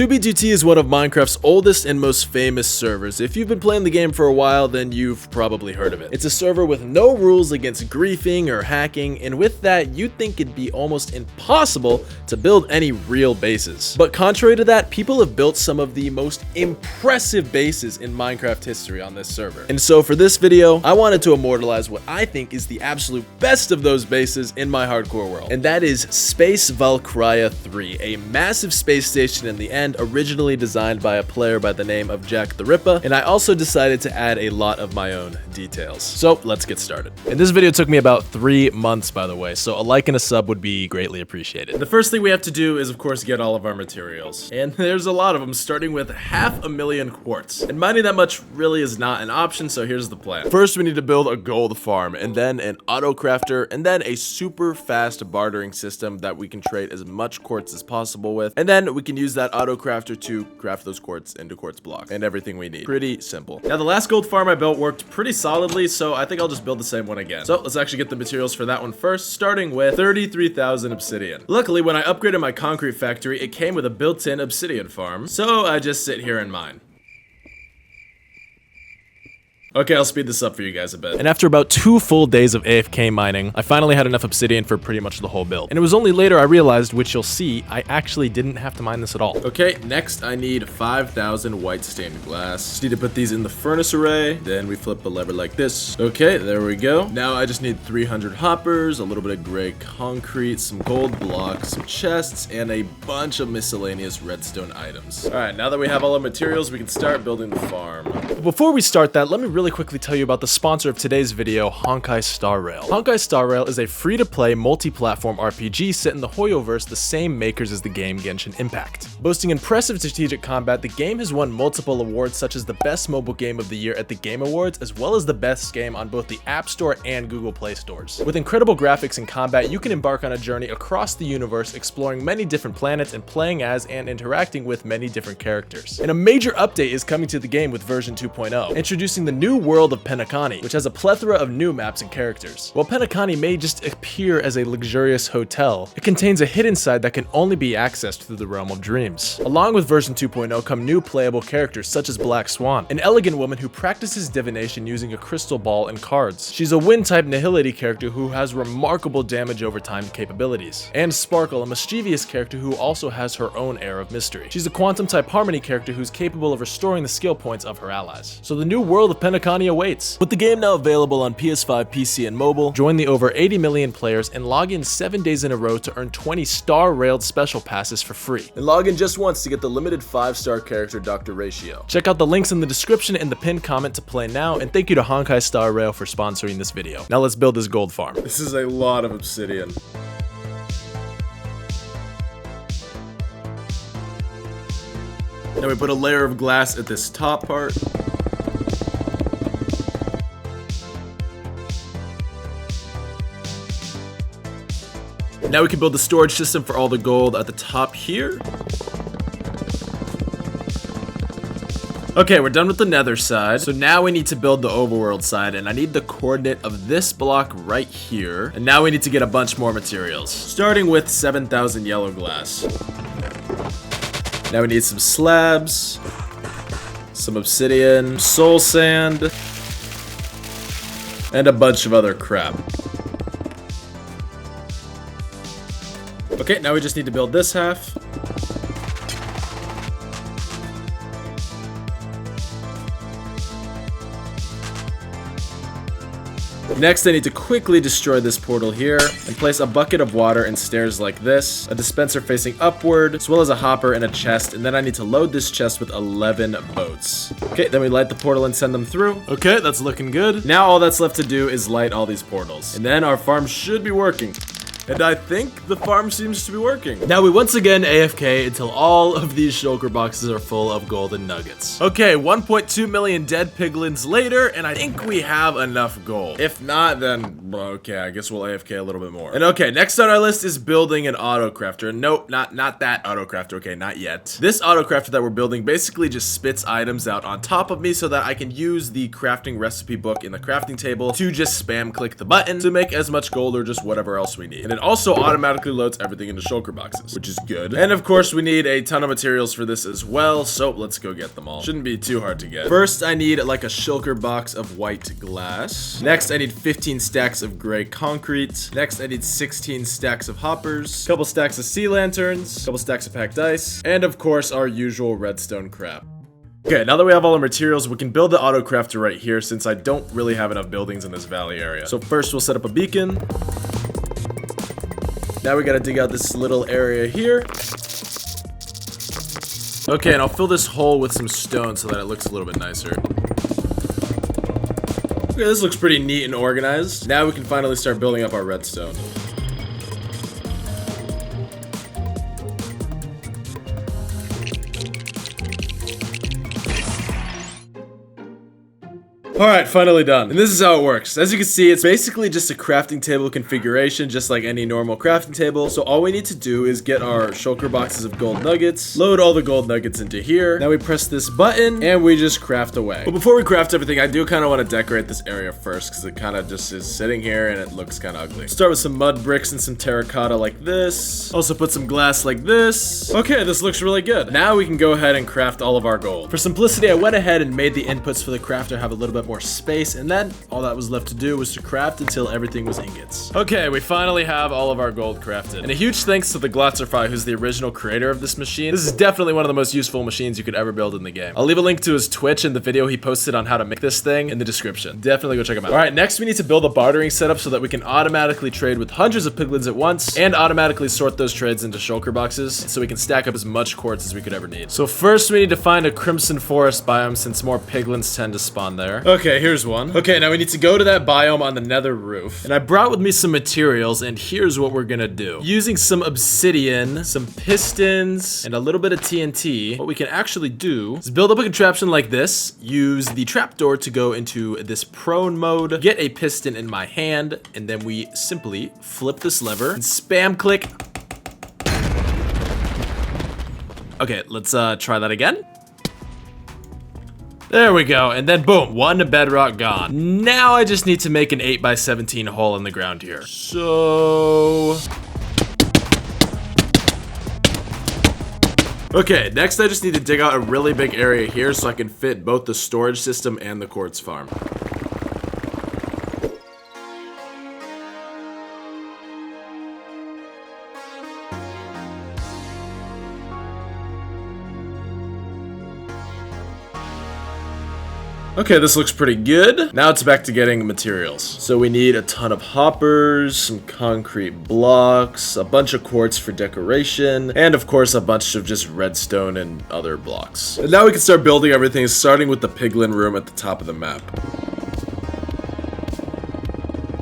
2B2T is one of Minecraft's oldest and most famous servers. If you've been playing the game for a while, then you've probably heard of it. It's a server with no rules against griefing or hacking, and with that, you'd think it'd be almost impossible to build any real bases. But contrary to that, people have built some of the most impressive bases in Minecraft history on this server. And so for this video, I wanted to immortalize what I think is the absolute best of those bases in my hardcore world. And that is Space Valkyria 3, a massive space station in the end, originally designed by a player by the name of Jack the Ripper, and I also decided to add a lot of my own details. So let's get started. And this video took me about 3 months, by the way, so a like and a sub would be greatly appreciated. The first thing we have to do is, of course, get all of our materials. And there's a lot of them, starting with 500,000 quartz. And mining that much really is not an option, so here's the plan. First, we need to build a gold farm, and then an auto crafter, and then a super fast bartering system that we can trade as much quartz as possible with, and then we can use that auto crafter to craft those quartz into quartz blocks and everything we need. Pretty simple. Now, the last gold farm I built worked pretty solidly, so I think I'll just build the same one again. So let's actually get the materials for that one first, starting with 33,000 obsidian. Luckily, when I upgraded my concrete factory, it came with a built-in obsidian farm, so I just sit here and mine. Okay, I'll speed this up for you guys a bit. And after about 2 full days of AFK mining, I finally had enough obsidian for pretty much the whole build. And it was only later I realized, which you'll see, I actually didn't have to mine this at all. Okay, next I need 5,000 white stained glass. Just need to put these in the furnace array. Then we flip a lever like this. Okay, there we go. Now I just need 300 hoppers, a little bit of gray concrete, some gold blocks, some chests, and a bunch of miscellaneous redstone items. All right, now that we have all our materials, we can start building the farm. But before we start that, let me really quickly tell you about the sponsor of today's video, Honkai Star Rail. Honkai Star Rail is a free-to-play multi-platform RPG set in the Hoyoverse, the same makers as the game Genshin Impact. Boasting impressive strategic combat, the game has won multiple awards such as the Best Mobile Game of the Year at the Game Awards, as well as the Best Game on both the App Store and Google Play stores. With incredible graphics and combat, you can embark on a journey across the universe, exploring many different planets and playing as and interacting with many different characters. And a major update is coming to the game with version 2.0, introducing the new world of Penacony, which has a plethora of new maps and characters. While Penacony may just appear as a luxurious hotel, it contains a hidden side that can only be accessed through the realm of dreams. Along with version 2.0 come new playable characters such as Black Swan, an elegant woman who practices divination using a crystal ball and cards. She's a wind-type Nihility character who has remarkable damage over time capabilities. And Sparkle, a mischievous character who also has her own air of mystery. She's a quantum-type Harmony character who's capable of restoring the skill points of her allies. So the new world of Penacony awaits. With the game now available on PS5, PC, and mobile, join the over 80 million players and log in 7 days in a row to earn 20 Star Railed special passes for free. And log in just once to get the limited 5-star character Dr. Ratio. Check out the links in the description and the pinned comment to play now, and thank you to Honkai Star Rail for sponsoring this video. Now let's build this gold farm. This is a lot of obsidian. Now we put a layer of glass at this top part. Now we can build the storage system for all the gold at the top here. Okay, we're done with the nether side. So now we need to build the overworld side, and I need the coordinate of this block right here. And now we need to get a bunch more materials, starting with 7,000 yellow glass. Now we need some slabs, some obsidian, soul sand, and a bunch of other crap. Okay, now we just need to build this half. Next, I need to quickly destroy this portal here and place a bucket of water and stairs like this, a dispenser facing upward, as well as a hopper and a chest, and then I need to load this chest with 11 boats. Okay, then we light the portal and send them through. Okay, that's looking good. Now all that's left to do is light all these portals, and then our farm should be working. And I think the farm seems to be working. Now we once again AFK until all of these shulker boxes are full of golden nuggets. Okay, 1.2 million dead piglins later, and I think we have enough gold. If not, then Okay, I guess we'll AFK a little bit more. And okay, next on our list is building an auto crafter. Nope, not that auto crafter. Okay, not yet. This auto crafter that we're building basically just spits items out on top of me so that I can use the crafting recipe book in the crafting table to just spam click the button to make as much gold or just whatever else we need. And it also automatically loads everything into shulker boxes, which is good. And of course, we need a ton of materials for this as well, so let's go get them all. Shouldn't be too hard to get. First, I need like a shulker box of white glass. Next, I need 15 stacks of gray concrete. Next, I need 16 stacks of hoppers, a couple stacks of sea lanterns, a couple stacks of packed ice, and of course, our usual redstone crap. Okay, now that we have all our materials, we can build the auto crafter right here since I don't really have enough buildings in this valley area. So first, we'll set up a beacon. Now we gotta dig out this little area here. Okay, and I'll fill this hole with some stone so that it looks a little bit nicer. Okay, this looks pretty neat and organized. Now we can finally start building up our redstone. Alright, finally done. And this is how it works. As you can see, it's basically just a crafting table configuration, just like any normal crafting table. So all we need to do is get our shulker boxes of gold nuggets, load all the gold nuggets into here. Now we press this button, and we just craft away. But before we craft everything, I do kind of want to decorate this area first, because it kind of just is sitting here, and it looks kind of ugly. Start with some mud bricks and some terracotta like this. Also put some glass like this. Okay, this looks really good. Now we can go ahead and craft all of our gold. For simplicity, I went ahead and made the inputs for the crafter have a little bit more space, and then all that was left to do was to craft until everything was ingots. Okay, we finally have all of our gold crafted. And a huge thanks to the Glotzerfy, who's the original creator of this machine. This is definitely one of the most useful machines you could ever build in the game. I'll leave a link to his Twitch and the video he posted on how to make this thing in the description. Definitely go check him out. Alright, next we need to build a bartering setup so that we can automatically trade with hundreds of piglins at once and automatically sort those trades into shulker boxes so we can stack up as much quartz as we could ever need. So first we need to find a crimson forest biome since more piglins tend to spawn there. Okay, here's one. Okay, now we need to go to that biome on the nether roof. And I brought with me some materials, and here's what we're gonna do. Using some obsidian, some pistons, and a little bit of TNT, what we can actually do is build up a contraption like this, use the trapdoor to go into this prone mode, get a piston in my hand, and then we simply flip this lever and spam click. Okay, let's try that again. There we go, and then boom, one bedrock gone. Now I just need to make an 8x17 hole in the ground here. So... okay, next I just need to dig out a really big area here so I can fit both the storage system and the quartz farm. Okay, this looks pretty good. Now it's back to getting materials. So we need a ton of hoppers, some concrete blocks, a bunch of quartz for decoration, and of course a bunch of just redstone and other blocks. And now we can start building everything, starting with the piglin room at the top of the map.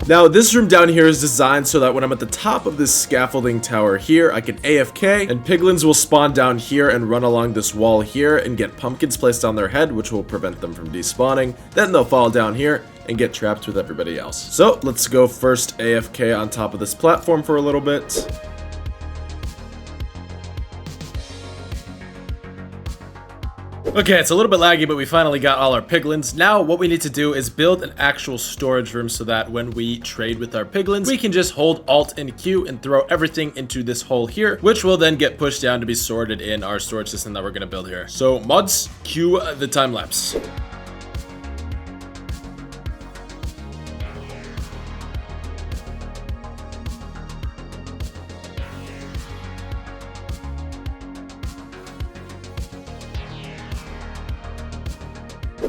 Now, this room down here is designed so that when I'm at the top of this scaffolding tower here, I can AFK, and piglins will spawn down here and run along this wall here and get pumpkins placed on their head, which will prevent them from despawning. Then they'll fall down here and get trapped with everybody else. So, let's go first AFK on top of this platform for a little bit. Okay, it's a little bit laggy, but we finally got all our piglins. Now, what we need to do is build an actual storage room so that when we trade with our piglins, we can just hold Alt and Q and throw everything into this hole here, which will then get pushed down to be sorted in our storage system that we're gonna build here. So, mods, cue the time lapse.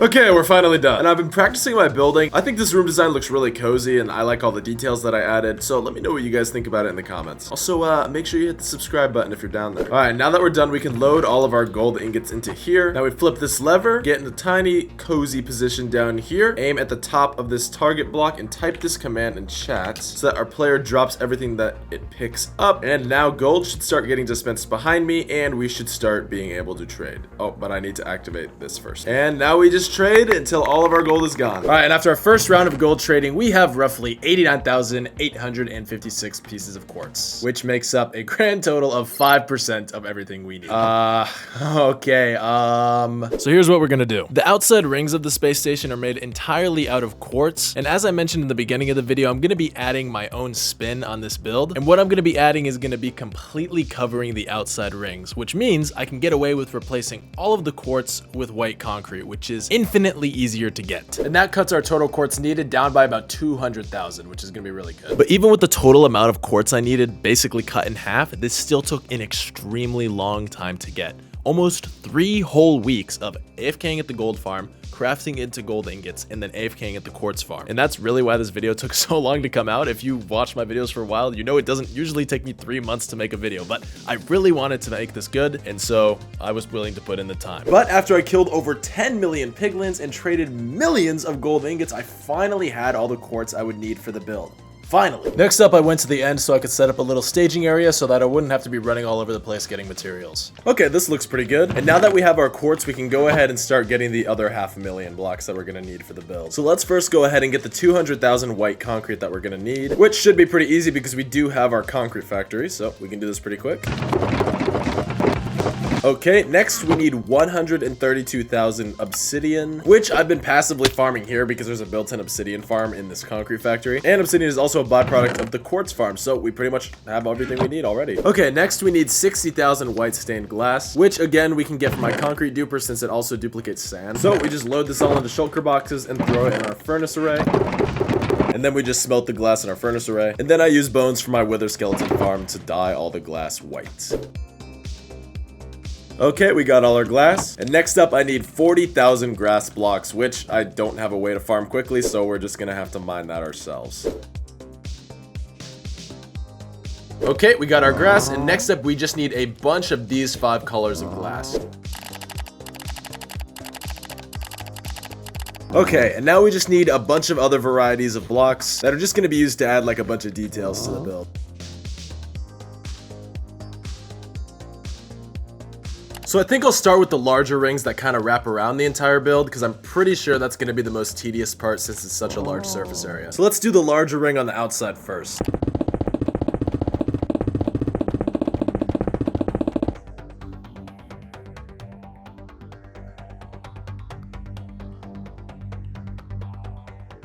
Okay, we're finally done. And I've been practicing my building. I think this room design looks really cozy and I like all the details that I added. So let me know what you guys think about it in the comments. Also, make sure you hit the subscribe button if you're down there. All right, now that we're done, we can load all of our gold ingots into here. Now we flip this lever, get in a tiny cozy position down here, aim at the top of this target block and type this command in chat so that our player drops everything that it picks up. And now gold should start getting dispensed behind me and we should start being able to trade. Oh, but I need to activate this first. And now we just this trade until all of our gold is gone. All right, and after our first round of gold trading, we have roughly 89,856 pieces of quartz, which makes up a grand total of 5% of everything we need. Okay, so here's what we're gonna do. The outside rings of the space station are made entirely out of quartz, and as I mentioned in the beginning of the video, I'm gonna be adding my own spin on this build, and what I'm gonna be adding is gonna be completely covering the outside rings, which means I can get away with replacing all of the quartz with white concrete, which is infinitely easier to get. And that cuts our total quartz needed down by about 200,000, which is gonna be really good. But even with the total amount of quartz I needed basically cut in half, this still took an extremely long time to get. Almost 3 whole weeks of AFKing at the gold farm, crafting into gold ingots, and then AFKing at the quartz farm. And that's really why this video took so long to come out. If you watch my videos for a while, you know it doesn't usually take me 3 months to make a video, but I really wanted to make this good, and so I was willing to put in the time. But after I killed over 10 million piglins and traded millions of gold ingots, I finally had all the quartz I would need for the build. Finally. Next up, I went to the end so I could set up a little staging area so that I wouldn't have to be running all over the place getting materials. Okay, this looks pretty good. And now that we have our quartz, we can go ahead and start getting the other 500,000 blocks that we're gonna need for the build. So let's first go ahead and get the 200,000 white concrete that we're gonna need, which should be pretty easy because we do have our concrete factory, so we can do this pretty quick. Okay, next we need 132,000 obsidian, which I've been passively farming here because there's a built-in obsidian farm in this concrete factory. And obsidian is also a byproduct of the quartz farm, so we pretty much have everything we need already. Okay, next we need 60,000 white stained glass, which again we can get from my concrete duper since it also duplicates sand. So we just load this all into shulker boxes and throw it in our furnace array. And then we just smelt the glass in our furnace array. And then I use bones from my wither skeleton farm to dye all the glass white. Okay, we got all our glass. And next up, I need 40,000 grass blocks, which I don't have a way to farm quickly, so we're just gonna have to mine that ourselves. Okay, we got our grass, and next up, we just need a bunch of these 5 colors of glass. Okay, and now we just need a bunch of other varieties of blocks that are just gonna be used to add like a bunch of details to the build. So I think I'll start with the larger rings that kind of wrap around the entire build because I'm pretty sure that's going to be the most tedious part since it's such a large surface area. So let's do the larger ring on the outside first.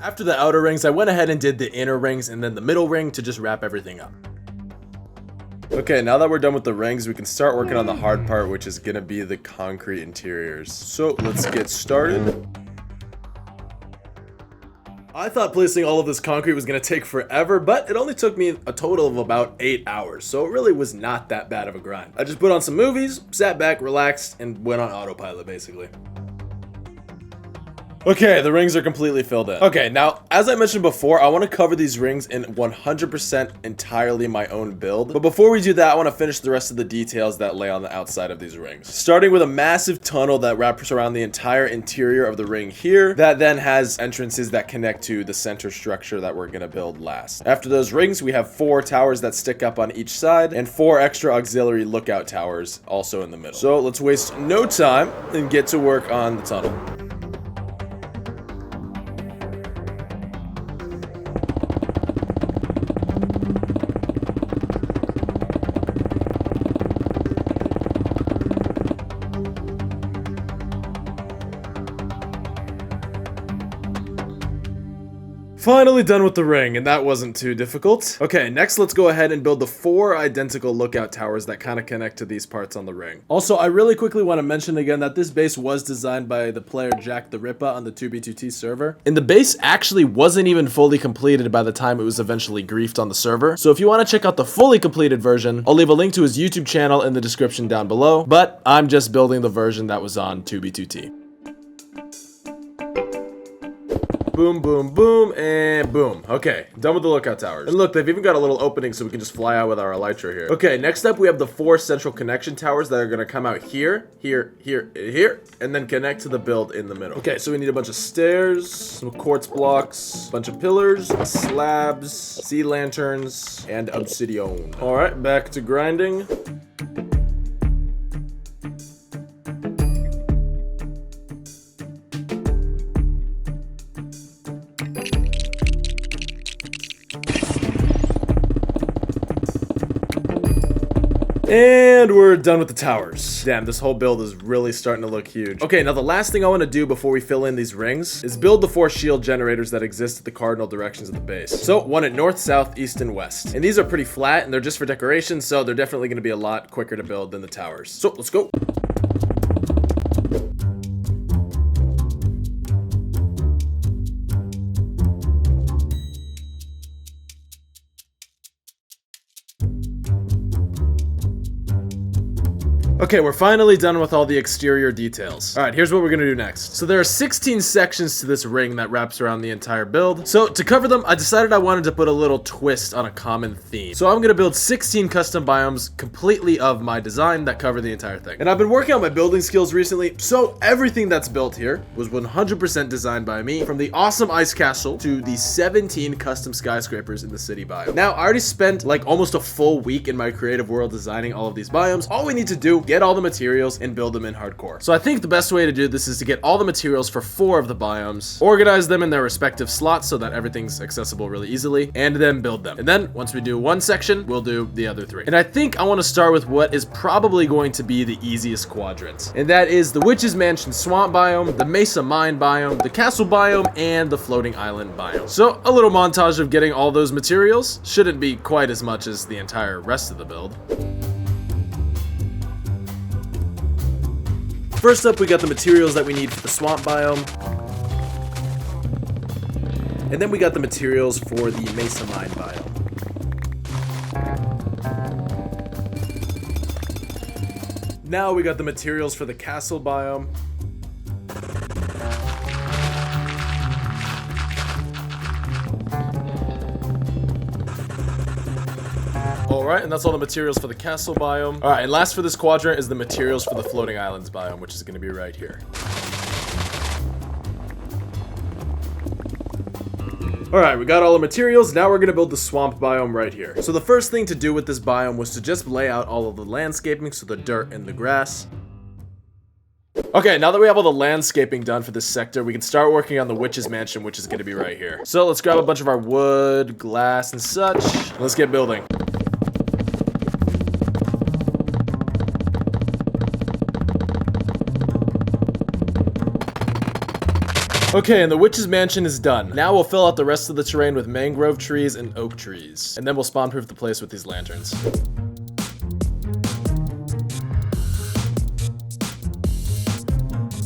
After the outer rings, I went ahead and did the inner rings and then the middle ring to just wrap everything up. Okay, now that we're done with the rings, we can start working on the hard part, which is gonna be the concrete interiors. So let's get started. I thought placing all of this concrete was gonna take forever, but it only took me a total of about 8 hours, so it really was not that bad of a grind. I just put on some movies, sat back, relaxed, and went on autopilot basically. Okay, the rings are completely filled in. Okay, now, as I mentioned before, I want to cover these rings in 100% entirely my own build. But before we do that, I want to finish the rest of the details that lay on the outside of these rings. Starting with a massive tunnel that wraps around the entire interior of the ring here, that then has entrances that connect to the center structure that we're going to build last. After those rings, we have 4 towers that stick up on each side, and 4 extra auxiliary lookout towers also in the middle. So let's waste no time and get to work on the tunnel. Finally done with the ring, and that wasn't too difficult. Okay, next let's go ahead and build the 4 identical lookout towers that kind of connect to these parts on the ring. Also, I really quickly want to mention again that this base was designed by the player Jack the Ripper on the 2B2T's server. And the base actually wasn't even fully completed by the time it was eventually griefed on the server. So if you want to check out the fully completed version, I'll leave a link to his YouTube channel in the description down below. But I'm just building the version that was on 2B2T. Boom, boom, boom, and boom. Okay, done with the lookout towers. And look, they've even got a little opening so we can just fly out with our elytra here. Okay, next up we have the 4 central connection towers that are gonna come out here, here, here, here, and then connect to the build in the middle. Okay, so we need a bunch of stairs, some quartz blocks, a bunch of pillars, slabs, sea lanterns, and obsidian. All right, back to grinding. And we're done with the towers. Damn, this whole build is really starting to look huge. Okay, now the last thing I want to do before we fill in these rings is build the 4 shield generators that exist at the cardinal directions of the base. So one at north, south, east, and west. And these are pretty flat and they're just for decoration, so they're definitely going to be a lot quicker to build than the towers. So let's go. Okay, we're finally done with all the exterior details. All right, here's what we're gonna do next. So there are 16 sections to this ring that wraps around the entire build. So to cover them, I decided I wanted to put a little twist on a common theme. So I'm gonna build 16 custom biomes completely of my design that cover the entire thing. And I've been working on my building skills recently, so everything that's built here was 100% designed by me, from the awesome ice castle to the 17 custom skyscrapers in the city biome. Now, I already spent like almost a full week in my creative world designing all of these biomes. All we need to do, get all the materials and build them in hardcore. So I think the best way to do this is to get all the materials for 4 of the biomes, organize them in their respective slots so that everything's accessible really easily, and then build them. And then once we do one section, we'll do the other 3. And I think I want to start with what is probably going to be the easiest quadrant. And that is the Witch's Mansion Swamp biome, the Mesa Mine biome, the Castle biome, and the Floating Island biome. So a little montage of getting all those materials. Shouldn't be quite as much as the entire rest of the build. First up, we got the materials that we need for the swamp biome. And then we got the materials for the Mesa Mine biome. Now we got the materials for the castle biome. Alright, and that's all the materials for the castle biome. Alright, and last for this quadrant is the materials for the floating islands biome, which is going to be right here. Alright, we got all the materials. Now we're going to build the swamp biome right here. So the first thing to do with this biome was to just lay out all of the landscaping, so the dirt and the grass. Okay, now that we have all the landscaping done for this sector, we can start working on the Witch's Mansion, which is going to be right here. So let's grab a bunch of our wood, glass, and such. Let's get building. Okay, and the Witch's Mansion is done. Now we'll fill out the rest of the terrain with mangrove trees and oak trees. And then we'll spawn-proof the place with these lanterns.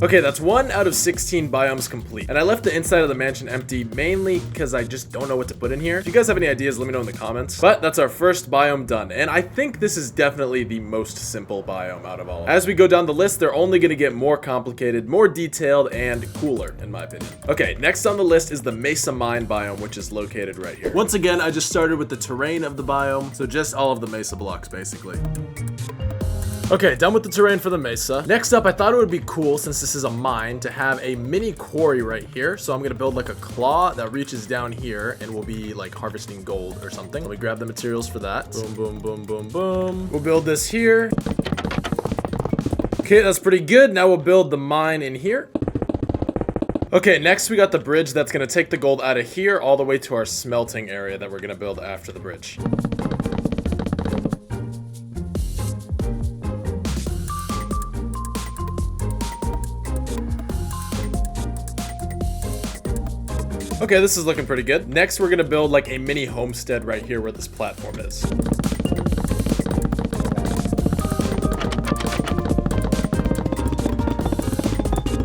Okay, that's 1 out of 16 biomes complete. And I left the inside of the mansion empty mainly because I just don't know what to put in here. If you guys have any ideas, let me know in the comments. But that's our first biome done. And I think this is definitely the most simple biome out of all of them. As we go down the list, they're only going to get more complicated, more detailed, and cooler, in my opinion. Okay, next on the list is the Mesa Mine biome, which is located right here. Once again, I just started with the terrain of the biome. So just all of the mesa blocks, basically. Okay, done with the terrain for the mesa. Next up, I thought it would be cool, since this is a mine, to have a mini quarry right here. So I'm gonna build like a claw that reaches down here and will be like harvesting gold or something. Let me grab the materials for that. Boom, boom, boom, boom, boom. We'll build this here. Okay, that's pretty good. Now we'll build the mine in here. Okay, next we got the bridge that's gonna take the gold out of here all the way to our smelting area that we're gonna build after the bridge. Okay, this is looking pretty good. Next, we're gonna build like a mini homestead right here where this platform is.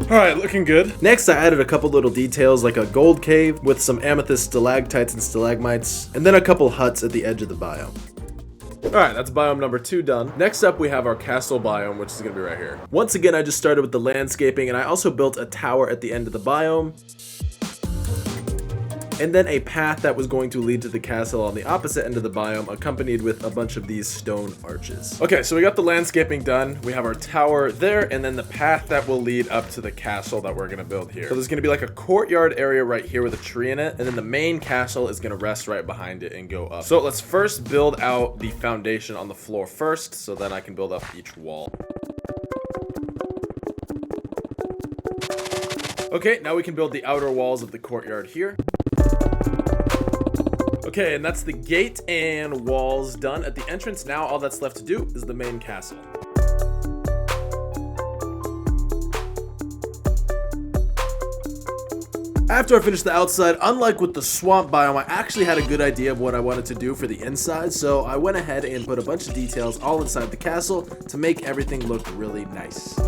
Alright, looking good. Next, I added a couple little details like a gold cave with some amethyst stalactites and stalagmites, and then a couple huts at the edge of the biome. Alright, that's biome number 2 done. Next up, we have our castle biome, which is gonna be right here. Once again, I just started with the landscaping, and I also built a tower at the end of the biome. And then a path that was going to lead to the castle on the opposite end of the biome, accompanied with a bunch of these stone arches. Okay, so we got the landscaping done. We have our tower there, and then the path that will lead up to the castle that we're gonna build here. So there's gonna be like a courtyard area right here with a tree in it, and then the main castle is gonna rest right behind it and go up. So let's first build out the foundation on the floor first, so then I can build up each wall. Okay, now we can build the outer walls of the courtyard here. Okay, and that's the gate and walls done at the entrance. Now all that's left to do is the main castle. After I finished the outside, unlike with the swamp biome, I actually had a good idea of what I wanted to do for the inside, so I went ahead and put a bunch of details all inside the castle to make everything look really nice.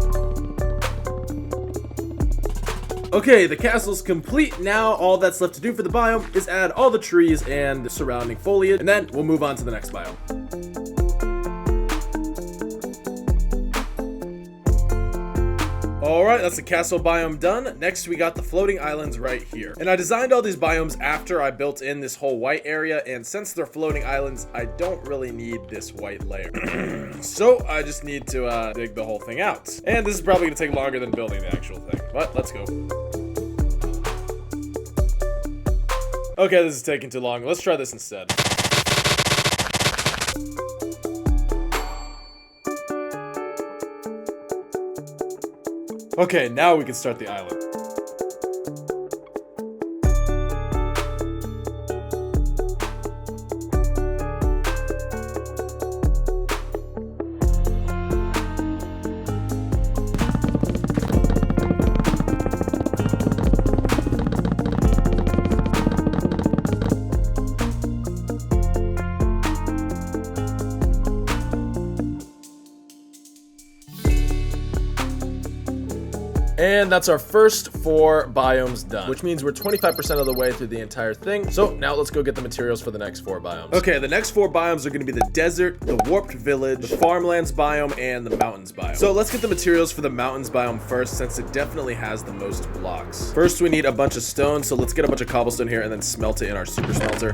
Okay, the castle's complete. Now all that's left to do for the biome is add all the trees and the surrounding foliage, and then we'll move on to the next biome. Alright, that's the castle biome done. Next, we got the floating islands right here. And I designed all these biomes after I built in this whole white area, and since they're floating islands, I don't really need this white layer. So, I just need to dig the whole thing out. And this is probably going to take longer than building the actual thing, but let's go. Okay, this is taking too long. Let's try this instead. Okay, now we can start the island. And that's our first 4 biomes done, which means we're 25% of the way through the entire thing. So now let's go get the materials for the next 4 biomes. Okay, the next 4 biomes are going to be the desert, the warped village, the farmlands biome, and the mountains biome. So let's get the materials for the mountains biome first, since it definitely has the most blocks. First, we need a bunch of stone, so let's get a bunch of cobblestone here and then smelt it in our super smelter.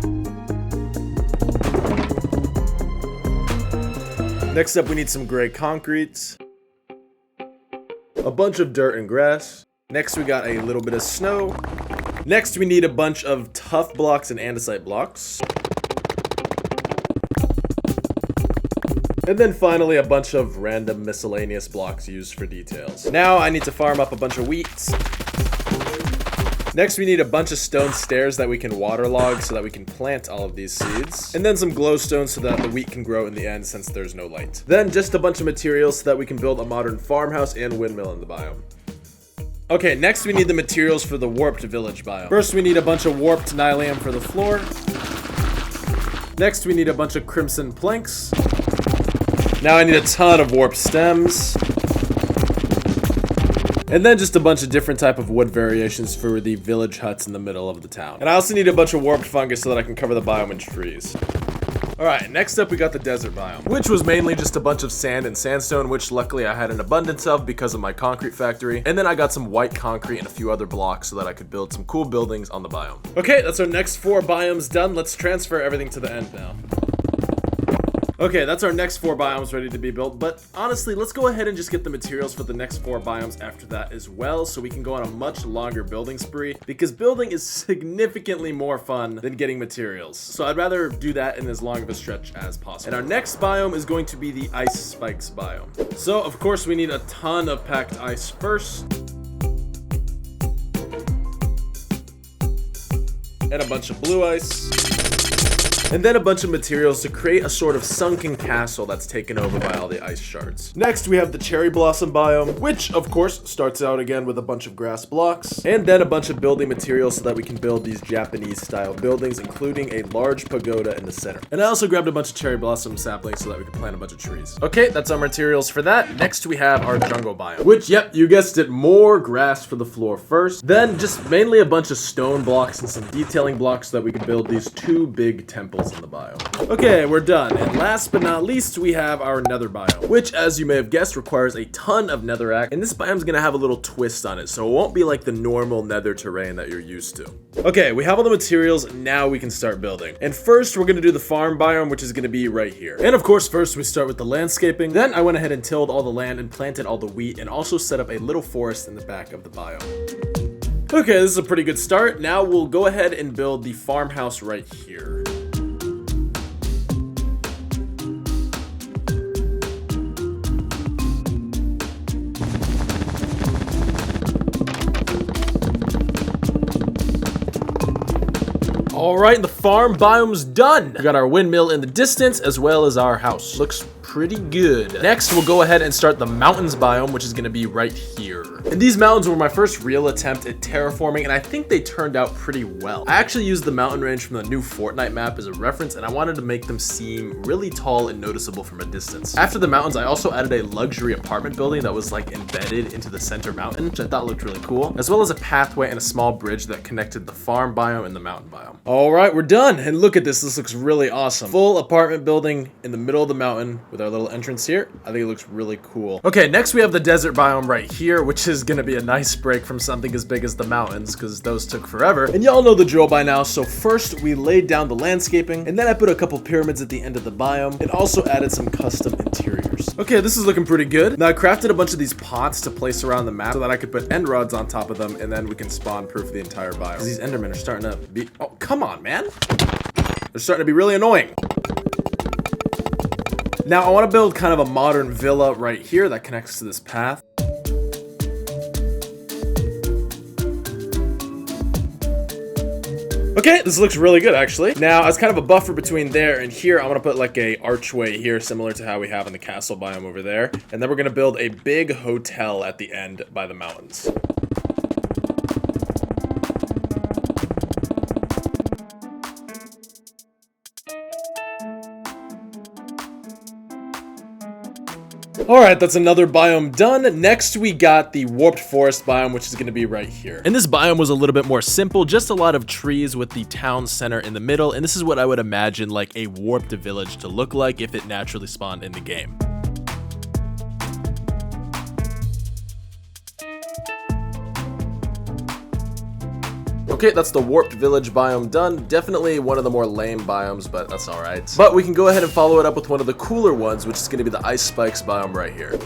Next up, we need some gray concrete, a bunch of dirt and grass. Next, we got a little bit of snow. Next, we need a bunch of tough blocks and andesite blocks. And then finally, a bunch of random miscellaneous blocks used for details. Now, I need to farm up a bunch of wheat. Next, we need a bunch of stone stairs that we can waterlog so that we can plant all of these seeds. And then some glowstone so that the wheat can grow in the end since there's no light. Then just a bunch of materials so that we can build a modern farmhouse and windmill in the biome. Okay, next we need the materials for the warped village biome. First, we need a bunch of warped nylium for the floor. Next, we need a bunch of crimson planks. Now I need a ton of warped stems. And then just a bunch of different type of wood variations for the village huts in the middle of the town. And I also need a bunch of warped fungus so that I can cover the biome in trees. Alright, next up we got the desert biome, which was mainly just a bunch of sand and sandstone, which luckily I had an abundance of because of my concrete factory. And then I got some white concrete and a few other blocks so that I could build some cool buildings on the biome. Okay, that's our next 4 biomes done. Let's transfer everything to the end now. Okay, that's our next 4 biomes ready to be built, but honestly, let's go ahead and just get the materials for the next 4 biomes after that as well, so we can go on a much longer building spree, because building is significantly more fun than getting materials. So I'd rather do that in as long of a stretch as possible. And our next biome is going to be the ice spikes biome. So of course we need a ton of packed ice first. And a bunch of blue ice. And then a bunch of materials to create a sort of sunken castle that's taken over by all the ice shards. Next, we have the cherry blossom biome, which of course starts out again with a bunch of grass blocks, and then a bunch of building materials so that we can build these Japanese style buildings, including a large pagoda in the center. And I also grabbed a bunch of cherry blossom saplings so that we can plant a bunch of trees. Okay, that's our materials for that. Next, we have our jungle biome, which, yep, you guessed it, more grass for the floor first. Then just mainly a bunch of stone blocks and some detailing blocks so that we can build these 2 big temples in the biome. Okay, we're done. And last but not least, we have our nether biome, which, as you may have guessed, requires a ton of netherrack. And this biome's gonna have a little twist on it, so it won't be like the normal nether terrain that you're used to. Okay, we have all the materials, now we can start building. And first, we're gonna do the farm biome, which is gonna be right here. And of course, first we start with the landscaping. Then I went ahead and tilled all the land and planted all the wheat, and also set up a little forest in the back of the biome. Okay, this is a pretty good start. Now we'll go ahead and build the farmhouse right here. All right, the farm biome's done. We got our windmill in the distance as well as our house. Looks pretty good. Next, we'll go ahead and start the mountains biome, which is gonna be right here. And these mountains were my first real attempt at terraforming, and I think they turned out pretty well. I actually used the mountain range from the new Fortnite map as a reference, and I wanted to make them seem really tall and noticeable from a distance. After the mountains, I also added a luxury apartment building that was like embedded into the center mountain, which I thought looked really cool, as well as a pathway and a small bridge that connected the farm biome and the mountain biome. All right, we're done, and look at this. This looks really awesome. Full apartment building in the middle of the mountain with our little entrance here. I think it looks really cool. Okay, next we have the desert biome right here, which is gonna be a nice break from something as big as the mountains, because those took forever. And y'all know the drill by now. So first we laid down the landscaping, and then I put a couple pyramids at the end of the biome, and also added some custom interiors. Okay, this is looking pretty good. Now I crafted a bunch of these pots to place around the map so that I could put end rods on top of them, and then we can spawn proof the entire biome. These endermen are starting to be, oh, come on, man. They're starting to be really annoying. Now I want to build kind of a modern villa right here that connects to this path. Okay, this looks really good actually. Now, as kind of a buffer between there and here, I'm gonna put like a archway here, similar to how we have in the castle biome over there. And then we're gonna build a big hotel at the end by the mountains. Alright, that's another biome done. Next, we got the warped forest biome, which is going to be right here. And this biome was a little bit more simple, just a lot of trees with the town center in the middle, and this is what I would imagine like a warped village to look like if it naturally spawned in the game. Okay, that's the warped village biome done. Definitely one of the more lame biomes, but that's all right. But we can go ahead and follow it up with one of the cooler ones, which is going to be the ice spikes biome right here.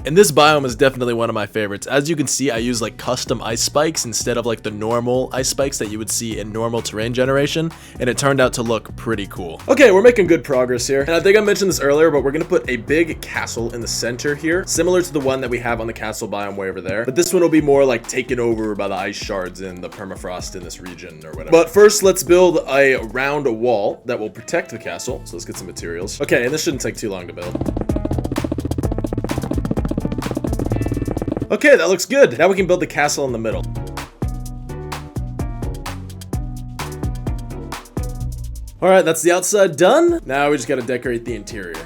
And this biome is definitely one of my favorites. As you can see, I use like custom ice spikes instead of like the normal ice spikes that you would see in normal terrain generation, and it turned out to look pretty cool. Okay, we're making good progress here. And I think I mentioned this earlier, but we're gonna put a big castle in the center here, similar to the one that we have on the castle biome way over there. But this one will be more like taken over by the ice shards and the permafrost in this region or whatever. But first, let's build a round wall that will protect the castle. So let's get some materials. Okay, and this shouldn't take too long to build. Okay, that looks good. Now we can build the castle in the middle. All right, that's the outside done. Now we just gotta decorate the interior.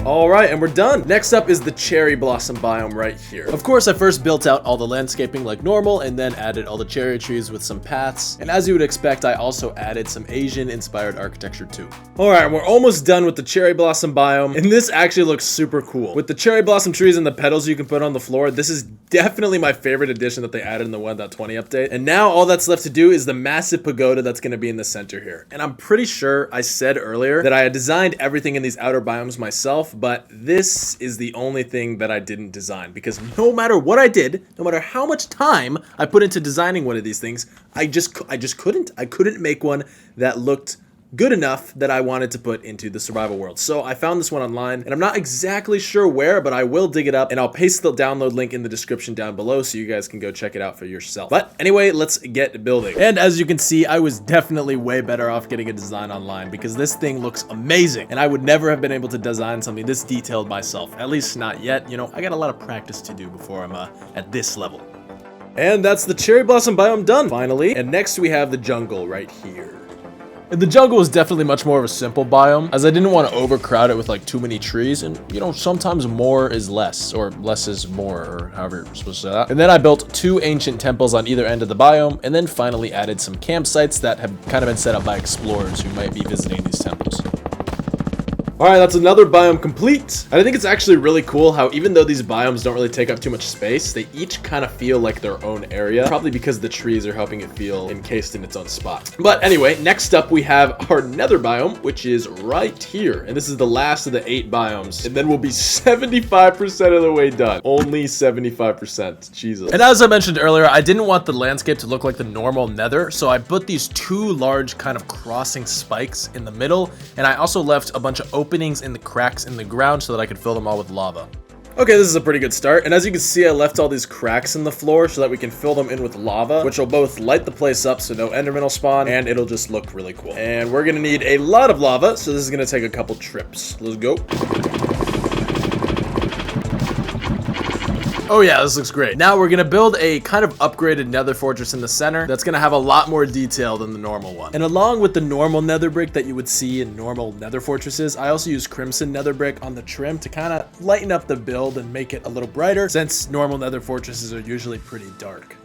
All right, and we're done. Next up is the cherry blossom biome right here. Of course, I first built out all the landscaping like normal and then added all the cherry trees with some paths. And as you would expect, I also added some Asian inspired architecture too. All right, we're almost done with the cherry blossom biome. And this actually looks super cool. With the cherry blossom trees and the petals you can put on the floor, this is definitely my favorite addition that they added in the 1.20 update. And now all that's left to do is the massive pagoda that's gonna be in the center here. And I'm pretty sure I said earlier that I had designed everything in these outer biomes myself, but this is the only thing that I didn't design, because no matter what I did, no matter how much time I put into designing one of these things, I just couldn't make one that looked good enough that I wanted to put into the survival world. So I found this one online, and I'm not exactly sure where, but I will dig it up, and I'll paste the download link in the description down below so you guys can go check it out for yourself. But anyway, let's get building. And as you can see, I was definitely way better off getting a design online, because this thing looks amazing, and I would never have been able to design something this detailed myself, at least not yet. You know, I got a lot of practice to do before I'm at this level. And that's the cherry blossom biome done, finally. And next we have the jungle right here. And the jungle is definitely much more of a simple biome, as I didn't want to overcrowd it with like too many trees, and you know, sometimes more is less, or less is more, or however you're supposed to say that. And then I built 2 ancient temples on either end of the biome, and then finally added some campsites that have kind of been set up by explorers who might be visiting these temples. Alright, that's another biome complete. And I think it's actually really cool how even though these biomes don't really take up too much space, they each kind of feel like their own area. Probably because the trees are helping it feel encased in its own spot. But anyway, next up we have our nether biome, which is right here. And this is the last of the 8 biomes. And then we'll be 75% of the way done. Only 75%. Jesus. And as I mentioned earlier, I didn't want the landscape to look like the normal nether, so I put these 2 large kind of crossing spikes in the middle, and I also left a bunch of openings in the cracks in the ground so that I could fill them all with lava. Okay, this is a pretty good start. And as you can see, I left all these cracks in the floor so that we can fill them in with lava, which will both light the place up so no enderman will spawn, and it'll just look really cool. And we're gonna need a lot of lava, so this is gonna take a couple trips. Let's go. Oh yeah, this looks great. Now we're gonna build a kind of upgraded nether fortress in the center that's gonna have a lot more detail than the normal one. And along with the normal nether brick that you would see in normal nether fortresses, I also use crimson nether brick on the trim to kind of lighten up the build and make it a little brighter, since normal nether fortresses are usually pretty dark.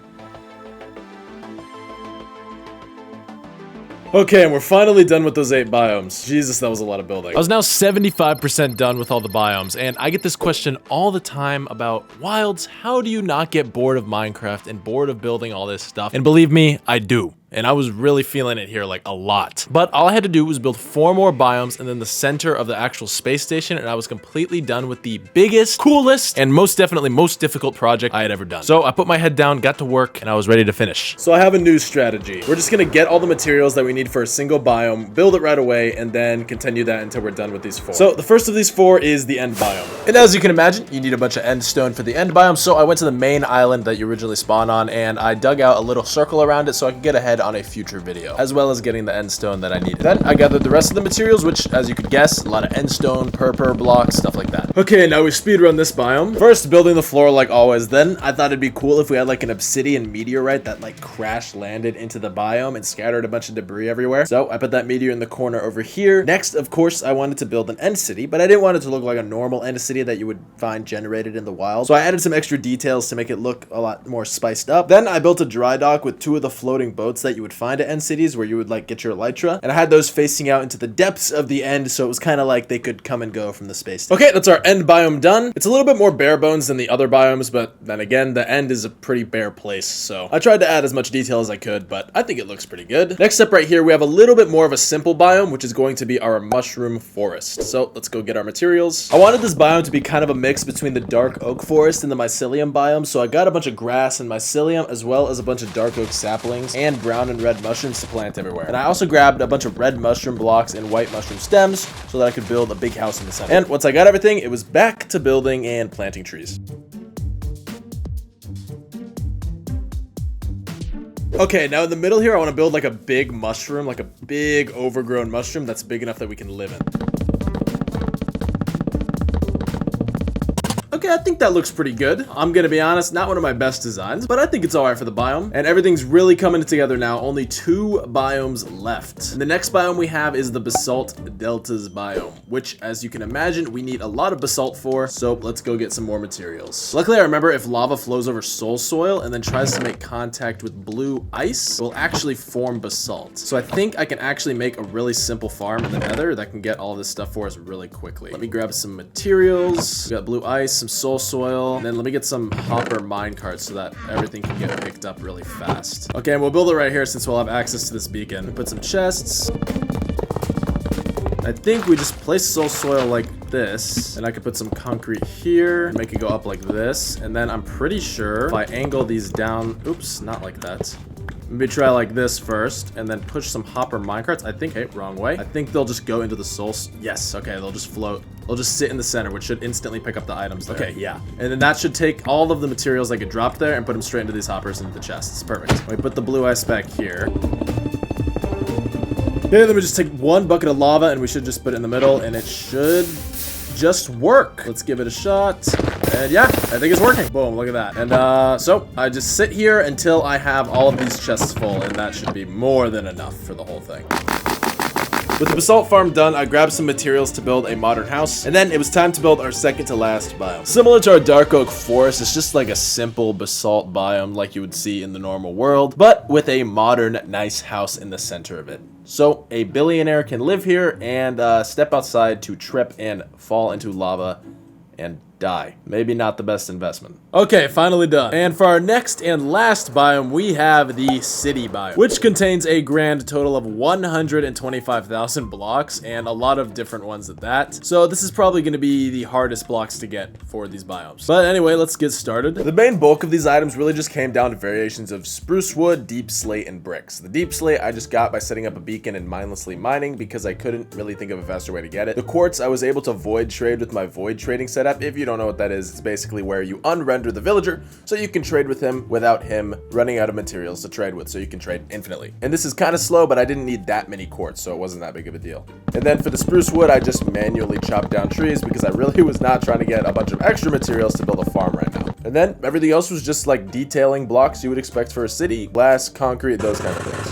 Okay, and we're finally done with those 8 biomes. Jesus, that was a lot of building. I was now 75% done with all the biomes, and I get this question all the time about, Wilds, how do you not get bored of Minecraft and bored of building all this stuff? And believe me, I do. And I was really feeling it here, like, a lot. But all I had to do was build 4 more biomes and then the center of the actual space station, and I was completely done with the biggest, coolest, and most definitely most difficult project I had ever done. So I put my head down, got to work, and I was ready to finish. So I have a new strategy. We're just gonna get all the materials that we need for a single biome, build it right away, and then continue that until we're done with these 4. So the first of these 4 is the end biome. And as you can imagine, you need a bunch of end stone for the end biome, so I went to the main island that you originally spawned on, and I dug out a little circle around it so I could get ahead on a future video, as well as getting the end stone that I needed. Then I gathered the rest of the materials, which, as you could guess, a lot of end stone, purpur blocks, stuff like that. Okay, now we speedrun this biome. First, building the floor like always. Then I thought it'd be cool if we had like an obsidian meteorite that like crash landed into the biome and scattered a bunch of debris everywhere. So I put that meteor in the corner over here. Next, of course, I wanted to build an end city, but I didn't want it to look like a normal end city that you would find generated in the wild. So I added some extra details to make it look a lot more spiced up. Then I built a dry dock with 2 of the floating boats that you would find at end cities where you would like get your elytra, and I had those facing out into the depths of the end, so it was kind of like they could come and go from the space. Okay, that's our end biome done. It's a little bit more bare bones than the other biomes, but then again, the end is a pretty bare place, so I tried to add as much detail as I could, but I think it looks pretty good. Next up right here, we have a little bit more of a simple biome, which is going to be our mushroom forest. So let's go get our materials. I wanted this biome to be kind of a mix between the dark oak forest and the mycelium biome, so I got a bunch of grass and mycelium, as well as a bunch of dark oak saplings and brown and red mushrooms to plant everywhere. And I also grabbed a bunch of red mushroom blocks and white mushroom stems so that I could build a big house in the center. And once I got everything, it was back to building and planting trees. Okay, now in the middle here, I want to build like a big mushroom, like a big overgrown mushroom that's big enough that we can live in. Okay, I think that looks pretty good. I'm gonna be honest, not one of my best designs, but I think it's alright for the biome. And everything's really coming together now. Only 2 biomes left. And the next biome we have is the basalt deltas biome, which, as you can imagine, we need a lot of basalt for, so let's go get some more materials. Luckily, I remember if lava flows over soul soil and then tries to make contact with blue ice, it will actually form basalt. So I think I can actually make a really simple farm in the nether that can get all this stuff for us really quickly. Let me grab some materials. We got blue ice, some soul soil, and then let me get some hopper mine carts so that everything can get picked up really fast. Okay, and we'll build it right here since we'll have access to this beacon. Put some chests. I think we just place soul soil like this, and I could put some concrete here and make it go up like this, and then I'm pretty sure if I angle these down, oops, not like that. Maybe try like this first, and then push some hopper minecarts. I think, hey, wrong way. I think they'll just go into the soul. Yes, okay, they'll just float. They'll just sit in the center, which should instantly pick up the items there. Okay, yeah. And then that should take all of the materials that get dropped there and put them straight into these hoppers into the chests. Perfect. We put the blue ice back here. Okay, then we just take 1 bucket of lava, and we should just put it in the middle, and it should just work. Let's give it a shot. And yeah, I think it's working. Boom, look at that. And so I just sit here until I have all of these chests full, and that should be more than enough for the whole thing. With the basalt farm done, I grabbed some materials to build a modern house, and then it was time to build our second to last biome. Similar to our dark oak forest, it's just like a simple basalt biome like you would see in the normal world, but with a modern, nice house in the center of it. So a billionaire can live here and step outside to trip and fall into lava and die. Maybe not the best investment. Okay, finally done. And for our next and last biome, we have the city biome, which contains a grand total of 125,000 blocks and a lot of different ones at that. So this is probably going to be the hardest blocks to get for these biomes. But anyway, let's get started. The main bulk of these items really just came down to variations of spruce wood, deep slate, and bricks. The deep slate I just got by setting up a beacon and mindlessly mining because I couldn't really think of a faster way to get it. The quartz I was able to void trade with my void trading setup. If you you don't know what that is, it's basically where you unrender the villager so you can trade with him without him running out of materials to trade with, so you can trade infinitely. And this is kind of slow, but I didn't need that many quartz, so it wasn't that big of a deal. And then for the spruce wood, I just manually chopped down trees because I really was not trying to get a bunch of extra materials to build a farm right now. And then everything else was just like detailing blocks you would expect for a city, glass, concrete, those kind of things.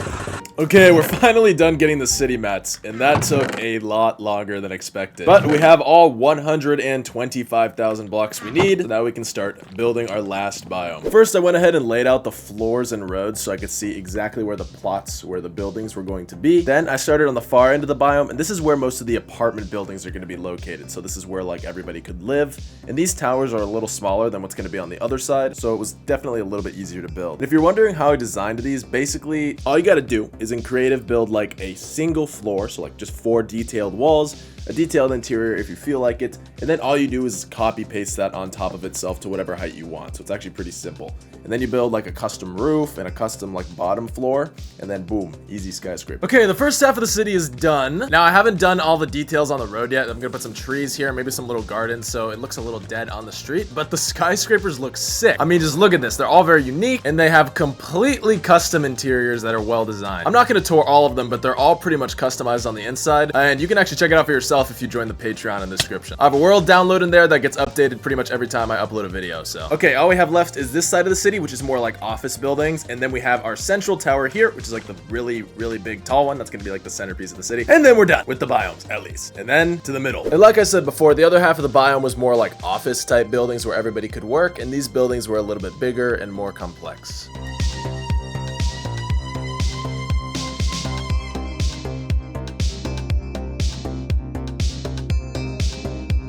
Okay, we're finally done getting the city mats, and that took a lot longer than expected. But we have all 125,000 blocks we need, so now we can start building our last biome. First, I went ahead and laid out the floors and roads so I could see exactly where the plots, where the buildings were going to be. Then I started on the far end of the biome, and this is where most of the apartment buildings are going to be located. So this is where like everybody could live, and these towers are a little smaller than what's going to be on the other side, so it was definitely a little bit easier to build. And if you're wondering how I designed these, basically all you got to do is in creative build like a single floor, so like just 4 detailed walls, a detailed interior if you feel like it, and then all you do is copy paste that on top of itself to whatever height you want. So it's actually pretty simple. And then you build like a custom roof and a custom like bottom floor, and then boom, easy skyscraper. Okay, the first half of the city is done. Now I haven't done all the details on the road yet. I'm gonna put some trees here, maybe some little gardens, so it looks a little dead on the street, but the skyscrapers look sick. I mean, just look at this. They're all very unique, and they have completely custom interiors that are well designed. I'm not gonna tour all of them, but they're all pretty much customized on the inside, and you can actually check it out for yourself if you join the Patreon in the description. I have a world download in there that gets updated pretty much every time I upload a video, so. Okay, all we have left is this side of the city, which is more like office buildings, and then we have our central tower here, which is like the really, really big tall one. That's gonna be like the centerpiece of the city. And then we're done with the biomes, at least. And then to the middle. And like I said before, the other half of the biome was more like office type buildings where everybody could work, and these buildings were a little bit bigger and more complex.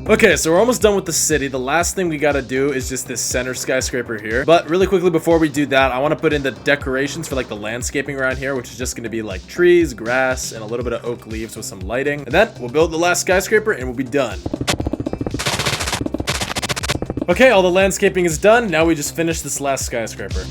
Okay, so we're almost done with the city. The last thing we gotta do is just this center skyscraper here. But really quickly before we do that, I want to put in the decorations for like the landscaping around here, which is just gonna be like trees, grass, and a little bit of oak leaves with some lighting. And then we'll build the last skyscraper and we'll be done. Okay, all the landscaping is done. Now we just finish this last skyscraper.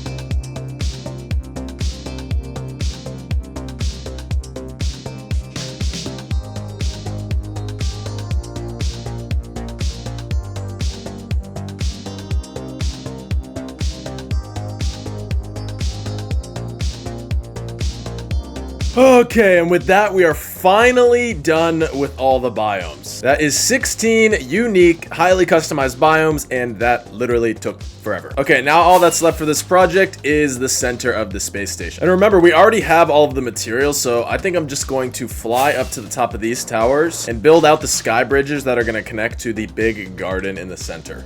Okay, and with that, we are finally done with all the biomes. That is 16 unique, highly customized biomes, and that literally took forever. Okay, now all that's left for this project is the center of the space station. And remember, we already have all of the materials, so I think I'm just going to fly up to the top of these towers and build out the sky bridges that are going to connect to the big garden in the center.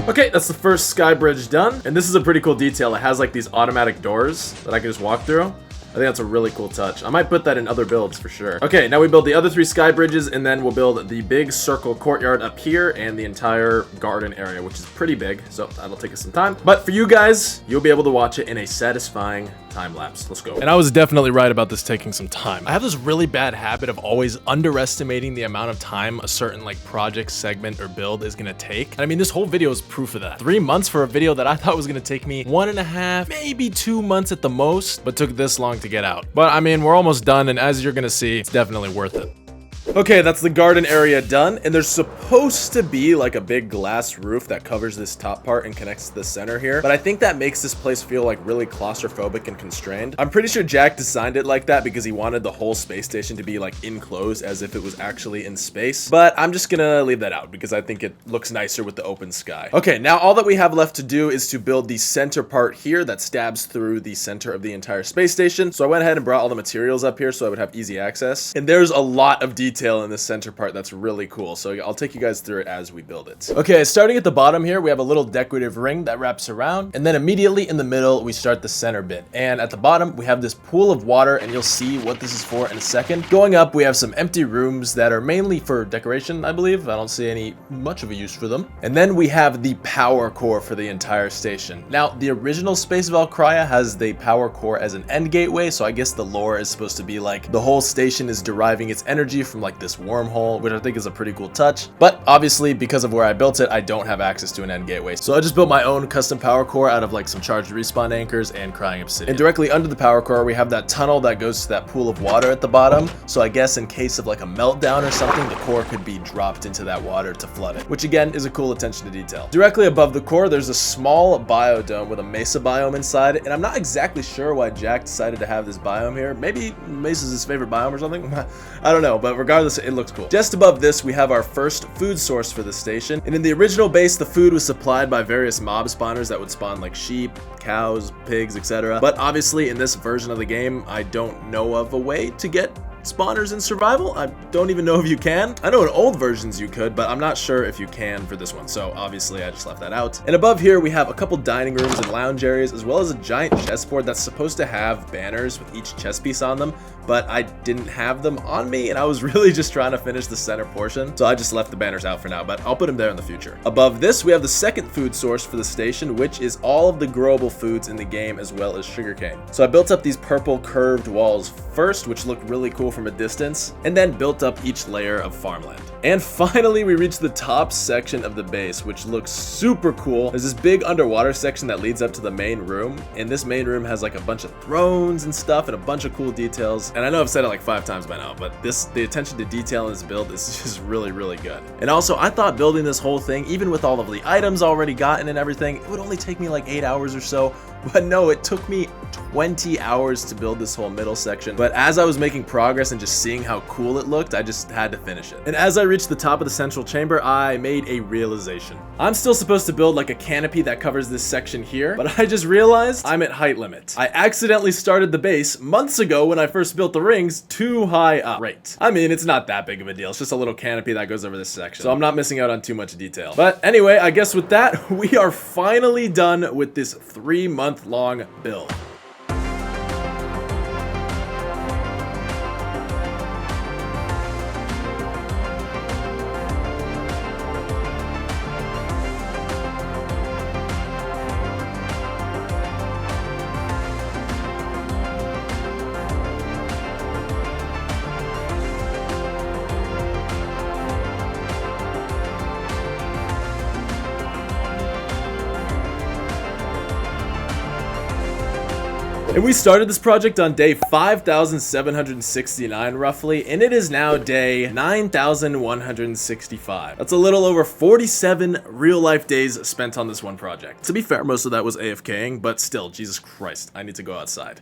Okay, that's the first sky bridge done, and this is a pretty cool detail. It has like these automatic doors that I can just walk through. I think that's a really cool touch. I might put that in other builds for sure. Okay, now we build the other 3 sky bridges, and then we'll build the big circle courtyard up here and the entire garden area, which is pretty big, so that'll take us some time. But for you guys, you'll be able to watch it in a satisfying time lapse. Let's go. And I was definitely right about this taking some time. I have this really bad habit of always underestimating the amount of time a certain like project, segment, or build is gonna take. And I mean, this whole video is proof of that. 3 months for a video that I thought was gonna take me 1.5, maybe 2 months at the most, but took this long to get out. But I mean, we're almost done, and as you're gonna see, it's definitely worth it. Okay, that's the garden area done, and there's supposed to be like a big glass roof that covers this top part and connects to the center here, but I think that makes this place feel like really claustrophobic and constrained. I'm pretty sure Jack designed it like that because he wanted the whole space station to be like enclosed as if it was actually in space, but I'm just gonna leave that out because I think it looks nicer with the open sky. Okay, now all that we have left to do is to build the center part here that stabs through the center of the entire space station. So I went ahead and brought all the materials up here so I would have easy access, and there's a lot of detail in the center part that's really cool, so I'll take you guys through it as we build it. Okay, starting at the bottom here, we have a little decorative ring that wraps around, and then immediately in the middle we start the center bit, and at the bottom we have this pool of water, and you'll see what this is for in a second. Going up, we have some empty rooms that are mainly for decoration, I believe. I don't see any much of a use for them. And then we have the power core for the entire station. Now, the original Space Valkyria has the power core as an end gateway, so I guess the lore is supposed to be like the whole station is deriving its energy from like like this wormhole, which I think is a pretty cool touch. But obviously, because of where I built it, I don't have access to an end gateway. So I just built my own custom power core out of like some charged respawn anchors and crying obsidian. And directly under the power core, we have that tunnel that goes to that pool of water at the bottom. So I guess in case of like a meltdown or something, the core could be dropped into that water to flood it, which again is a cool attention to detail. Directly above the core, there's a small biodome with a mesa biome inside, and I'm not exactly sure why Jack decided to have this biome here. Maybe mesa's his favorite biome or something. I don't know, but regardless, it looks cool. Just above this, we have our first food source for the station, and in the original base, the food was supplied by various mob spawners that would spawn like sheep, cows, pigs, etc. But obviously, in this version of the game, I don't know of a way to get spawners in survival. I don't even know if you can. I know in old versions you could, but I'm not sure if you can for this one. So obviously I just left that out. And above here we have a couple dining rooms and lounge areas, as well as a giant chessboard that's supposed to have banners with each chess piece on them, but I didn't have them on me and I was really just trying to finish the center portion. So I just left the banners out for now, but I'll put them there in the future. Above this, we have the second food source for the station, which is all of the growable foods in the game, as well as sugarcane. So I built up these purple curved walls first, which look really cool from a distance, and then built up each layer of farmland. And finally, we reached the top section of the base, which looks super cool. There's this big underwater section that leads up to the main room, and this main room has like a bunch of thrones and stuff and a bunch of cool details. And I know I've said it like 5 times by now, but the attention to detail in this build is just really, really good. And also, I thought building this whole thing, even with all of the items already gotten and everything, it would only take me like 8 hours or so. But no, it took me 20 hours to build this whole middle section. But as I was making progress and just seeing how cool it looked, I just had to finish it. And as I reached the top of the central chamber, I made a realization. I'm still supposed to build like a canopy that covers this section here, but I just realized I'm at height limit. I accidentally started the base months ago when I first built the rings too high up. Right. I mean, it's not that big of a deal. It's just a little canopy that goes over this section. So I'm not missing out on too much detail. But anyway, I guess with that, we are finally done with this 3-month-long build. And we started this project on day 5,769 roughly, and it is now day 9,165. That's a little over 47 real-life days spent on this one project. To be fair, most of that was AFKing, but still, Jesus Christ, I need to go outside.